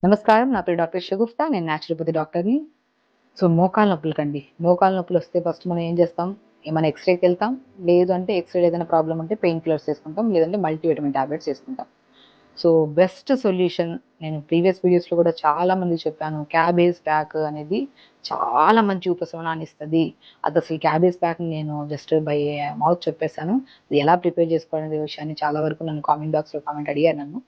నమస్కారం. నా పేరు డాక్టర్ షగుఫ్తా. నేను న్యాచురోపతి డాక్టర్‌ని. సో, మోకాళ్ళ నొప్పులకండి. మోకాళ్ళ నొప్పులొస్తే ఫస్ట్ మనం ఏం చేస్తాం? ఏమైనా ఎక్స్‌రేకెళ్తాం. లేదు అంటే ఎక్స్‌రేలో ఏదైనా ప్రాబ్లమ్ ఉంటే పెయిన్ కిల్లర్స్ ఏసుకుంటాం. లేదంటే మల్టీవిటమిన్ టాబ్లెట్స్ ఏసుకుంటాం. సో, బెస్ట్ సొల్యూషన్ నేను ప్రీవియస్ వీడియోస్‌లో కూడా చాలా మందికి చెప్పాను. క్యాబేజ్ ప్యాక్ అనేది చాలా మంచి ఉపశమనాన్ని ఇస్తది. అదసలు క్యాబేజ్ ప్యాక్‌ని నేను జస్ట్ బై మౌత్ చెప్పేసాను. అది ఎలా ప్రిపేర్ చేసుకోవాలనే విషయాన్ని చాలా వరకు నన్ను కామెంట్ బాక్స్‌లో కామెంట్ అడిగారు నన్ను.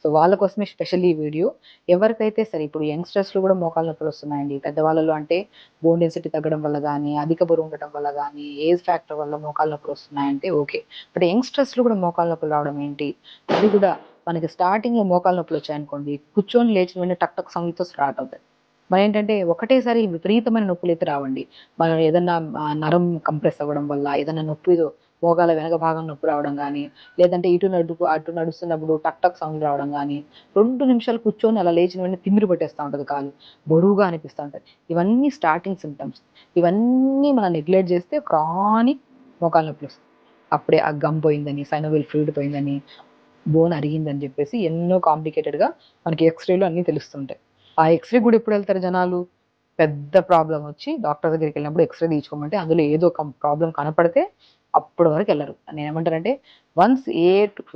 సో, వాళ్ళ కోసమే స్పెషల్ ఈ వీడియో. ఎవరికైతే సరే ఇప్పుడు యంగ్‌స్టర్స్‌లో కూడా మోకాళ్ళ నొప్పులొస్తున్నాయండి. పెద్దవాళ్ళలో అంటే బోన్ డెన్సిటీ తగ్గడం వల్ల గానీ, అధిక బరువు ఉండటం వల్ల గానీ, ఏజ్ ఫ్యాక్టర్ వల్ల మోకాళ్ళ నొప్పులొస్తున్నాయంటే ఓకే. బట్ యంగ్‌స్టర్స్‌లో కూడా మోకాళ్ళ నొప్పులు రావడం ఏంటి? అది కూడా మనకి స్టార్టింగ్‌లో మోకాళ్ళ నొప్పులొచ్చాయనుకోండి, కూర్చొని లేచిన వెంటనే టక్ టక్ సౌండ్‌తో స్టార్ట్ అవుతాయి. మరేంటంటే ఒకటేసారి విపరీతమైన నొప్పులైతే రావండి. మనం ఏదన్నా నరం కంప్రెస్ అవ్వడం వల్ల, ఏదన్నా నొప్పిదో మోకాళ్ళ వెనక భాగం నొప్పి రావడం గానీ, లేదంటే అటు నడుస్తున్నప్పుడు టక్ టక్ సౌండ్ రావడం గానీ, 2 నిమిషాలు కూర్చొని అలా లేచిన వెంటనే తిమ్మిరి పట్టేస్తా ఉంటది కాలు. బరువుగా అనిపిస్తా ఉంటది. ఇవన్నీ స్టార్టింగ్ సింప్టమ్స్. ఇవన్నీ మనం నెగ్లెక్ట్ చేస్తే క్రానిక్ మోకాళ్ళ నొప్పులొస్తాయి. అప్పుడే ఆ గమ్ పోయిందని, సైనోవియల్ ఫ్లూయిడ్ పోయిందని, బోన్ అరిగిందని చెప్పేసి ఎన్నో కాంప్లికేటెడ్‌గా మనకి ఎక్స్‌రేలో అన్నీ తెలుస్తుంటాయి. ఆ ఎక్స్‌రే గూడా ఎప్పుడెళ్తారు జనాలు? పెద్ద ప్రాబ్లమ్ వచ్చి డాక్టర్ దగ్గరికెళ్ళినప్పుడు ఎక్స్‌రే తీయించుకోమంటే అందులో ఏదో ఒక ప్రాబ్లమ్ కనపడితే అప్పటి వరకెళ్లరు. నేనేమంటానంటే వన్స్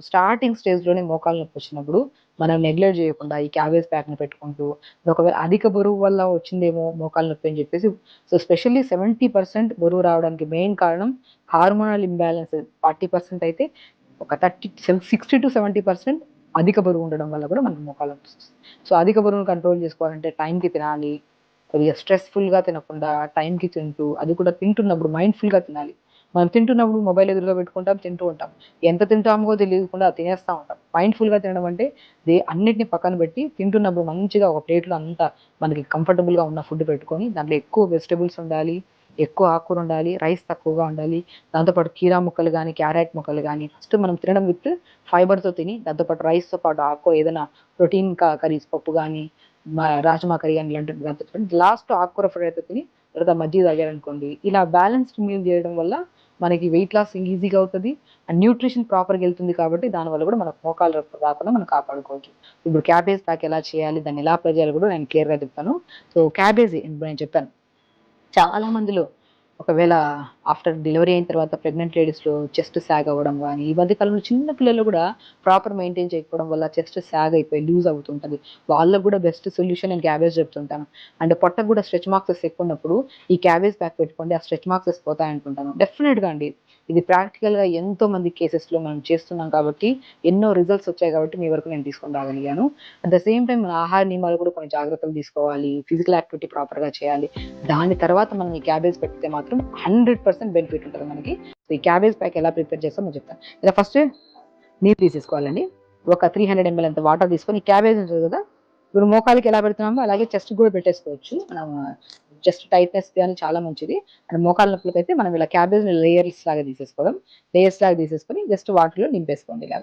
స్టార్టింగ్ స్టేజ్‌లోనే మోకాళ్ళ నొప్పొచ్చినప్పుడు మనం నెగ్లెక్ట్ చేయకుండా ఈ క్యాబేజ్ ప్యాక్‌ని పెట్టుకుంటూ ఒకవేళ అధిక బరువు వల్ల వచ్చిందేమో మోకాళ్ళ నొప్పి అని చెప్పేసి సో, స్పెషల్లీ 70% బరువు రావడానికి మెయిన్ కారణం హార్మోనల్ ఇంబాలెన్స్ 40% అయితే ఒక 60-70% అధిక బరువు ఉండడం వల్ల కూడా మనకు మోకాళ్ళ నొప్పొస్తుంది. సో, అధిక బరువును కంట్రోల్ చేసుకోవాలంటే టైంకి తినాలి. కొద్దిగా స్ట్రెస్‌ఫుల్‌గా తినకుండా టైంకి తింటూ, అది కూడా తింటున్నప్పుడు మైండ్‌ఫుల్‌గా తినాలి. మనం తింటున్నప్పుడు మొబైల్ ఎదురుగా పెట్టుకుంటాం, తింటూ ఉంటాం. ఎంత తింటామో తెలియకుండా తినేస్తా ఉంటాం. మైండ్‌ఫుల్‌గా తినడం అంటే అన్నిటిని పక్కన పెట్టి తింటున్నప్పుడు మంచిగా ఒక ప్లేట్‌లో అంతా మనకి కంఫర్టబుల్‌గా ఉన్న ఫుడ్ పెట్టుకొని దాంట్లో ఎక్కువ వెజిటబుల్స్ ఉండాలి, ఎక్కువ ఆకుకూర ఉండాలి, రైస్ తక్కువగా ఉండాలి. దాంతో పాటు కీరా ముక్కలు గానీ, క్యారెట్ ముక్కలు గానీ ఫస్ట్ మనం తినడం విత్ ఫైబర్‌తో తిని దాంతో పాటు రైస్‌తో పాటు ఏదైనా ప్రోటీన్ కర్రీస్ పప్పు గానీ, రాజ్మా కర్రీ గానీ ఇలాంటివి దాంతో లాస్ట్ ఆకుకూర ఫ్రైతో తిని తర్వాత మజ్జిగ తాగారనుకోండి. ఇలా బ్యాలెన్స్డ్ మీల్ జేయడం వల్ల మనకి వెయిట్ లాస్ ఈజీగా అవుతది. అండ్ న్యూట్రిషన్ ప్రాపర్‌గా ఎళ్తుంది కాబట్టి దానివల్ల గూడా మనకు మోకాళ్ళ నొప్పి రాకుండా మనం కాపాడుకోవచ్చు. ఇప్పుడు క్యాబేజ్ ప్యాక్ ఎలా చేయాలి? దాన్ని ఎలా అప్లై చేయాలో గూడా నేను క్లియర్‌గా చెప్తాను. సో, క్యాబేజీ ఇప్పుడు నేను చెప్పాను. చాలా మందిలో ఒకవేళ ఆఫ్టర్ డెలివరీ అయిన తర్వాత ప్రెగ్నెంట్ లేడీస్‌లో చెస్ట్ సాగ్ అవ్వడం గానీ, ఈ మధ్య కాలంలో చిన్న పిల్లలు గూడా ప్రాపర్ మెయింటైన్ చేయకపోవడం వల్ల చెస్ట్ సాగ్ అయిపోయి లూజ్ అవుతుంటది. వాళ్ళకి గూడా బెస్ట్ సొల్యూషన్ నేను క్యాబేజ్ చెప్తుంటాను. అండ్ పొట్టకు గూడా స్ట్రెచ్ మార్క్సెస్ ఎక్కువున్నప్పుడు ఈ క్యాబేజ్ ప్యాక్ పెట్టుకోండి. ఆ స్ట్రెచ్ మార్క్సెస్ పోతాయనుకుంటాను. డెఫినిట్‌గా అండి. ఇది ప్రాక్టికల్‌గా ఎంతో మంది కేసెస్‌లో మనం చేస్తున్నాం కాబట్టి, ఎన్నో రిజల్ట్స్ వచ్చాయి కాబట్టి మీ వరకు నేను తీసుకొని రాగలిగాను. అట్ ద సేమ్ టైమ్ మన ఆహార నియమాలు కూడా కొన్ని జాగ్రత్తలు తీసుకోవాలి. ఫిజికల్ యాక్టివిటీ ప్రాపర్‌గా చేయాలి. దాని తర్వాత మనం ఈ క్యాబేజ్ పెడితే మాత్రం 100% బెనిఫిట్ ఉంటది మనకి. సో, ఈ క్యాబేజ్ ప్యాక్ ఎలా ప్రిపేర్ చేస్తామో చెప్తాను. ఇలా ఫస్ట్ నీళ్ళు తీసేసుకోవాలండి. ఒక 300 ఎంఎల్ అంత వాటర్ తీసుకొని క్యాబేజ్ ఉంటది కదా! ఇప్పుడు మోకాలికి ఎలా పెడుతున్నామో అలాగే చెస్ట్‌కి కూడా పెట్టేసుకోవచ్చు. మనం చెస్ట్ టైట్‌నెస్ గాని చాలా మంచిది. అండ్ మోకాళ్ళ నొప్పులకైతే మనం ఇలా క్యాబేజ్‌ని లేయర్స్ లాగా తీసేసుకోవడం. లేయర్స్ లాగా తీసేసుకొని జస్ట్ వాటర్‌లో నింపేసుకోండి ఇలాగ.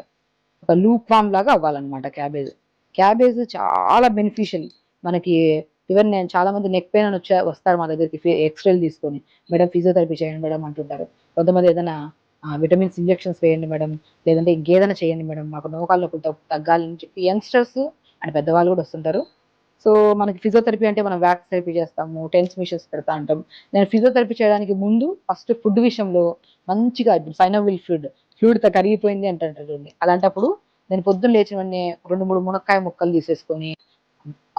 ఒక లూప్ వార్మ్ లాగా అవ్వాలన్నమాట క్యాబేజ్. క్యాబేజ్ చాలా బెనిఫిషియల్. మనకి ఈవెన్ నేను చాలా మంది నెక్ పెయిన్ అని వస్తారు మా దగ్గరికి ఎక్స్‌రేలు తీసుకొని. మేడం ఫిజియోథెరపీ చేయండి మేడం అంటుంటారు. కొంతమంది ఏదైనా విటమిన్స్ ఇంజెక్షన్స్ వేయండి మేడం, లేదంటే ఇంకేదైనా చేయండి మేడం. మాకు మోకాళ్ళ నొప్పులు తగ్గాలని చెప్పి యంగ్‌స్టర్స్ అండ్ పెద్దవాళ్ళు కూడా వస్తుంటారు. సో, మనకి ఫిజియోథెరపీ అంటే మనం వాక్స్ థెరపీ చేస్తాము. టెన్స్ మిషన్స్ పెడతా ఉంటాం. నేను ఫిజియోథెరపీ చేయడానికి ముందు ఫస్ట్ ఫుడ్ విషయంలో మంచిగా సైనోవిల్ ఫ్లూయిడ్ కరిగిపోయింది అంటుంటారు చూడండి. అలాంటప్పుడు నేను పొద్దున్న లేచిన వెంటనే 2, 3 మునక్కాయ ముక్కలు తీసేసుకొని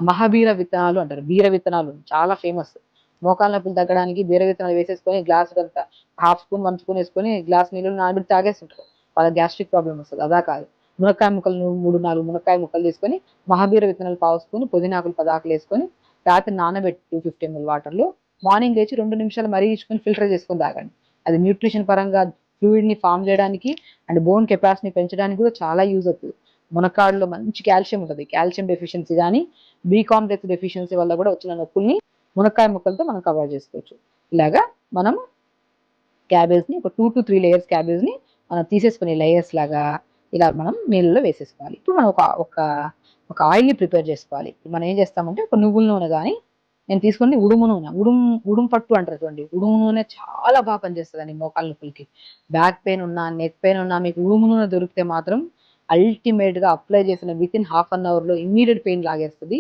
మహాబీర విత్తనాలు అంటారు. బీర విత్తనాలు చాలా ఫేమస్. మోకాళ్ళ నొప్పులు తగ్గడానికి బీర విత్తనాలు వేసేసుకొని గ్లాసుడంతా హాఫ్ స్పూన్, 1 స్పూన్ ఏసుకొని గ్లాస్ నీళ్లలో నానబెట్టి తాగేస్తుంటారు. వాళ్ళకి గ్యాస్ట్రిక్ ప్రాబ్లమ్ వస్తది. అదా కాదు. మునక్కాయ ముక్కలు 3, 4 మునక్కాయ ముక్కలు తీసుకొని మహాబీర విత్తనాలు పావు స్పూన్, పుదీనాకులు 10 ఆకులేసుకొని రాత్రి నానబెట్టి 250 ఎంఎల్ వాటర్‌లో మార్నింగ్ లేచి 2 నిమిషాలు మరిగించుకొని ఫిల్టర్ చేసుకొని తాగండి. అది న్యూట్రిషన్ పరంగా ఫ్లూయిడ్‌ని ఫార్మ్ చేయడానికి అండ్ బోన్ కెపాసిటీని పెంచడానికి కూడా చాలా యూజ్ అవుతది. మునక్కాడలో మంచి కాల్షియం ఉంటది. కాల్షియం డెఫిషియన్సీ గాని, బి కాంప్లెక్స్ డెఫిషియన్సీ వల్ల కూడా వచ్చిన నొప్పుల్ని మునక్కాయ ముక్కలతో మనం కవర్ చేసుకోవచ్చు. ఇలాగా మనం క్యాబేజ్‌ని ఒక 2-3 లేయర్స్ క్యాబేజ్‌ని తీసేసుకొని లేయర్స్ లాగా ఇలా మనం నీళ్ళలో వేసేసుకోవాలి. ఇప్పుడు మనం ఒక ఆయిల్‌ని ప్రిపేర్ చేసుకోవాలి. ఇప్పుడు మనం ఏం చేస్తామంటే ఒక నువ్వుల నూనె గాని నేను తీసుకుంది ఉడుము నూనె. ఉడుం పట్టు అంటారు చూడండి. ఉడుము నూనె చాలా బాగా పనిచేస్తదండి మోకాళ్ళ నొప్పులకి. బ్యాక్ పెయిన్ ఉన్నా, నెక్ పెయిన్ ఉన్నా మీకు ఉడుము నూనె దొరికితే మాత్రం అల్టిమేట్‌గా అప్లై చేసిన వితిన్ హాఫ్ అన్ అవర్‌లో ఇమ్మీడియేట్ పెయిన్ లాగేస్తది.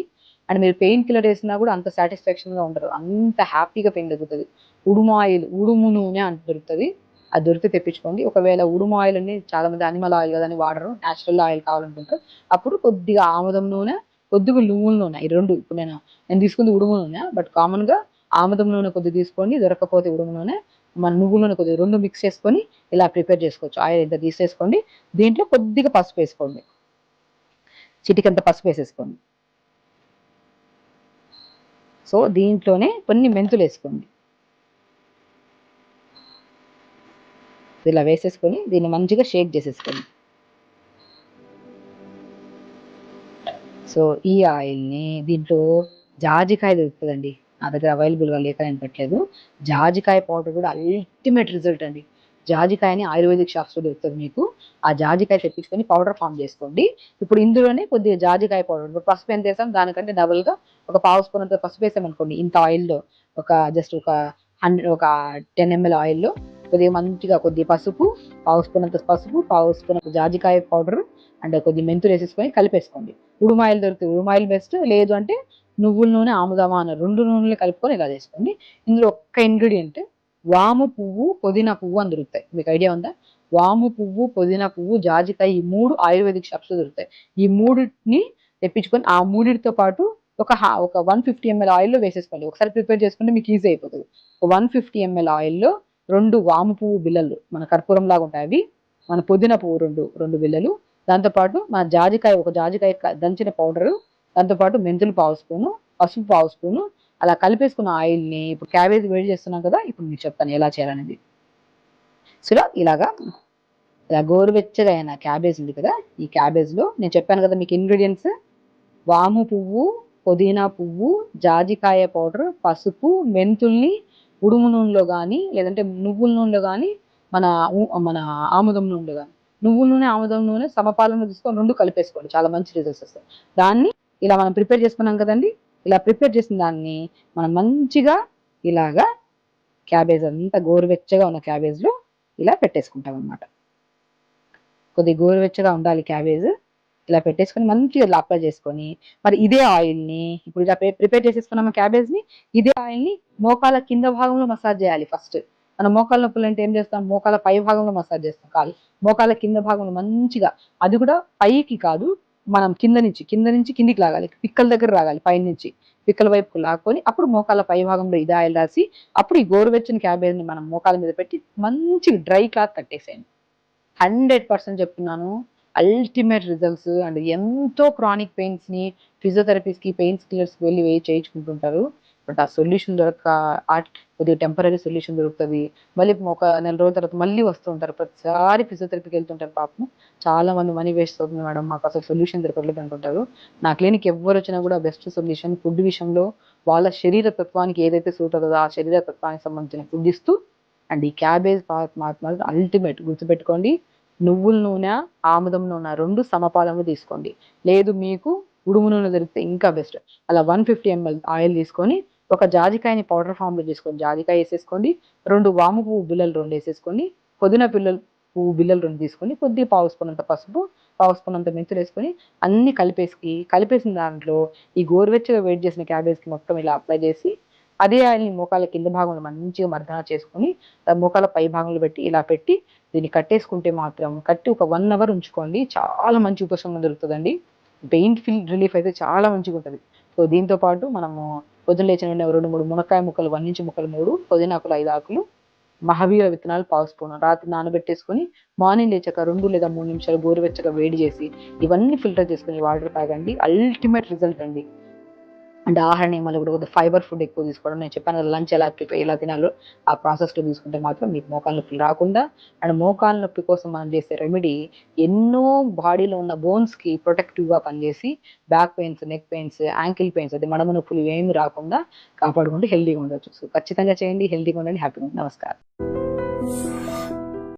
అండ్ మీరు పెయిన్ కిల్లర్ వేసినా కూడా అంత సాటిస్ఫాక్షన్గా ఉండరు, అంత హ్యాపీగా పెయిన్ తగ్గుతుంది. ఉడుము ఆయిల్, ఉడుము నూనె అంత దొరుకుతుంది, అది దొరికితే తెప్పించుకోండి. ఒకవేళ ఉడుము ఆయిల్ అని చాలా మంది అనిమల్ ఆయిల్ కదని వాడరు, న్యాచురల్ ఆయిల్ కావాలనుకుంటారు. అప్పుడు కొద్దిగా ఆముదం నూనె, కొద్దిగా నువ్వుల నూనె, ఈ రెండు. ఇప్పుడు నేను తీసుకుంది ఉడుము నూనె, బట్ కామన్గా ఆముదం నూనె కొద్దిగా తీసుకోండి, దొరకకపోతే ఉడుము నూనె, మన నువ్వుల నూనె కొద్దిగా, రెండు మిక్స్ చేసుకొని ఇలా ప్రిపేర్ చేసుకోవచ్చు. ఆయిల్ ఇంత తీసేసుకోండి, దీంట్లో కొద్దిగా పసుపు వేసుకోండి, చిటికంత పసుపు వేసేసుకోండి. సో దీంట్లోనే కొన్ని మెంతులు వేసుకోండి, ఇలా వేసేసుకొని దీన్ని మంచిగా షేక్ చేసేసుకోండి. సో ఈ ఆయిల్ని దీంట్లో జాజికాయ దొరుకుతుందండి, నా దగ్గర అవైలబుల్గా లేక నేను పెట్టలేదు. జాజికాయ పౌడర్ కూడా అల్టిమేట్ రిజల్ట్ అండి. జాజికాయని ఆయుర్వేదిక్ షాప్స్లో దొరుకుతుంది మీకు, ఆ జాజికాయ తెప్పించుకొని పౌడర్ ఫామ్ చేసుకోండి. ఇప్పుడు ఇందులోనే కొద్దిగా జాజికాయ పౌడర్, ఇప్పుడు పసుపు ఎంత వేసాం దానికంటే డబుల్గా ఒక పావు స్పూన్ అంత పసుపు వేసామనుకోండి, ఇంత ఆయిల్లో జస్ట్ ఒక 10 ml ఆయిల్లో కొద్దిగా మంచిగా కొద్దిగా పసుపు, పావు స్పూన్ అంత పసుపు, పావు స్పూన్ అంత జాజికాయ పౌడర్ అండ్ కొద్ది మెంతులు వేసేసుకొని కలిపేసుకోండి. ఉడుమాయిల్ దొరుకుతుంది, ఉడుమాయిల్ బెస్ట్, లేదు అంటే నువ్వుల నూనె, ఆముదమా అన్న రెండు నూనెలు కలుపుకొని ఇలా చేసుకోండి. ఇందులో ఒక్క ఇంగ్రీడియంట్ వాము పువ్వు, పుదీనా పువ్వు అని దొరుకుతాయి, మీకు ఐడియా ఉందా? వాము పువ్వు, పుదీనా పువ్వు, జాజికాయ, ఈ మూడు ఆయుర్వేదిక్ షాప్స్లో దొరుకుతాయి. ఈ మూడింటిని తెప్పించుకొని ఆ మూడింటితో పాటు ఒక 150 ml ఆయిల్లో వేసేసుకోండి. ఒకసారి ప్రిపేర్ చేసుకుంటే మీకు ఈజీ అయిపోతుంది. 150 ml ఆయిల్లో 2 వాము పువ్వు బిళ్ళలు, మన కర్పూరం లాగా ఉంటాయి అవి, మన పుదీనా పువ్వు రెండు బిళ్ళలు, దాంతోపాటు మన జాజికాయ దంచిన పౌడరు, దాంతోపాటు మెంతులు పావు స్పూను, పసుపు పావు స్పూను, అలా కలిపేసుకున్న ఆయిల్ని ఇప్పుడు క్యాబేజ్ వేడి చేస్తున్నాం కదా, ఇప్పుడు మీకు చెప్తాను ఎలా చేయాలనేది. సో ఇలా గోరువెచ్చగా అయిన క్యాబేజ్ ఉంది కదా, ఈ క్యాబేజ్లో నేను చెప్పాను కదా మీకు ఇంగ్రీడియంట్స్, వాము పువ్వు, పుదీనా పువ్వు, జాజికాయ పౌడర్, పసుపు, మెంతుల్ని ఉడుము నూనెలో కానీ లేదంటే నువ్వుల నూనెలో కానీ మన మన ఆముదం నూనెలో కానీ, నువ్వుల నూనె, ఆముదం నూనె సమపాలన తీసుకొని రెండు కలిపేసుకోండి, చాలా మంచి రిజల్ట్స్ వస్తాయి. దాన్ని ఇలా మనం ప్రిపేర్ చేసుకున్నాం కదండి, ఇలా ప్రిపేర్ చేసిన దాన్ని మనం మంచిగా ఇలాగా క్యాబేజ్ అంతా గోరువెచ్చగా ఉన్న క్యాబేజ్లో ఇలా పెట్టేసుకుంటాం అనమాట. కొద్దిగా గోరువెచ్చగా ఉండాలి క్యాబేజ్, ఇలా పెట్టేసుకొని మంచిగా ఇలా అప్లై చేసుకొని, మరి ఇదే ఆయిల్ని ఇప్పుడు ఇలా ప్రిపేర్ చేసేసుకున్నాము క్యాబేజ్ని, ఇదే ఆయిల్ని మోకాల కింద భాగంలో మసాజ్ చేయాలి. ఫస్ట్ మనం మోకాల నొప్పులు అంటే ఏం చేస్తాం, మోకాల పై భాగంలో మసాజ్ చేస్తాం కాదు, మోకాల కింద భాగంలో మంచిగా, అది కూడా పైకి కాదు, మనం కింద నుంచి కిందికి లాగాలి, పిక్కల దగ్గర రాగాలి, పైనుంచి పిక్కల వైపుకు లాక్కొని అప్పుడు మోకాల పై భాగంలో ఇది ఆయిల్ రాసి అప్పుడు ఈ గోరువెచ్చని క్యాబేజ్ని మనం మోకాల మీద పెట్టి మంచి డ్రై క్లాత్ కట్టేసేయండి. 100% చెప్తున్నాను, అల్టిమేట్ రిజల్ట్స్. అండ్ ఎంతో క్రానిక్ పెయిన్స్ని ఫిజియోథెరపీస్కి, పెయిన్స్ కిల్లర్స్కి వెళ్ళి చేయించుకుంటుంటారు, బట్ ఆ సొల్యూషన్ కొద్దిగా టెంపరీ సొల్యూషన్ దొరుకుతుంది. మళ్ళీ ఒక నెల రోజుల తర్వాత మళ్ళీ వస్తూ ఉంటారు, ప్రతిసారి ఫిజియోథెరపీకి వెళ్తుంటారు, పాపం చాలా మంది మనీ వేస్ట్ అవుతుంది మేడం, మాకు అసలు సొల్యూషన్ దొరకలేదు అనుకుంటారు. నా క్లినిక్ ఎవరు వచ్చినా కూడా బెస్ట్ సొల్యూషన్ ఫుడ్ విషయంలో వాళ్ళ శరీర తత్వానికి ఏదైతే సూట్ అవుతుందో ఆ శరీర తత్వానికి సంబంధించిన ఫుడ్ ఇస్తూ, అండ్ ఈ క్యాబేజ్ మాత్రం అల్టిమేట్. గుర్తుపెట్టుకోండి, నువ్వుల నూనె, ఆముదం నూనె రెండు సమపాలంలో తీసుకోండి, లేదు మీకు ఉడుము నూనె దొరికితే ఇంకా బెస్ట్. అలా 150 ml ఆయిల్ తీసుకొని ఒక జాజికాయని పౌడర్ ఫామ్లో తీసుకొని జాజికాయ వేసేసుకోండి, 2 వాము పువ్వు బిళ్ళలు 2 వేసేసుకోండి, పుదీనా పువ్వు బిళ్ళలు 2 తీసుకొని కొద్దిగా పావు స్పూన్ అంత పసుపు, పావు స్పూన్ అంత మెంతులు వేసుకొని అన్ని కలిపేసిన దాంట్లో ఈ గోరువెచ్చగా వేడి చేసిన క్యాబేజ్కి మొత్తం ఇలా అప్లై చేసి అదే ఆయిల్ని మోకాల కింద భాగంలో మంచిగా మర్దన చేసుకొని మోకాల పై భాగంలో పెట్టి ఇలా పెట్టి దీన్ని కట్టేసుకుంటే మాత్రం కట్టి ఒక 1 hour ఉంచుకోండి, చాలా మంచి ఉపశమనం దొరుకుతుందండి. పెయిన్ రిలీఫ్ అయితే చాలా మంచిగా ఉంటుంది. సో దీంతో పాటు మనము పొద్దున్న లేచిన 2-3 మునక్కాయ ముక్కలు, 1 ఇంచు ముక్కలు 3, పుదీనాకులు 5 ఆకులు, మహావీర విత్తనాలు పావు స్పూన్ రాత్రి నానబెట్టేసుకొని మార్నింగ్ లేచాక 2 లేదా 3 నిమిషాలు గోరువెచ్చగా వేడి చేసి ఇవన్నీ ఫిల్టర్ చేసుకుని వాటర్ తాగండి, అల్టిమేట్ రిజల్ట్ అండి. అండ్ ఆహార నియమాలు కూడా కొద్దిగా ఫైబర్ ఫుడ్ ఎక్కువ తీసుకోవడం, నేను చెప్పాను కదా లంచ్ ఎలా తినాలో ఆ ప్రాసెస్లో తీసుకుంటే మాత్రం మీకు మోకాల నొప్పులు రాకుండా. అండ్ మోకాల నొప్పి కోసం మనం చేసే రెమెడీ ఎన్నో బాడీలో ఉన్న బోన్స్కి ప్రొటెక్టివ్గా పనిచేసి back pains, neck pains, ankle pains, అది మడమ నొప్పులు ఏమి రాకుండా కాపాడుకుంటూ హెల్తీగా ఉండొచ్చు. సో ఖచ్చితంగా చేయండి, హెల్తీగా ఉండండి, హ్యాపీగా ఉండండి. నమస్కారం.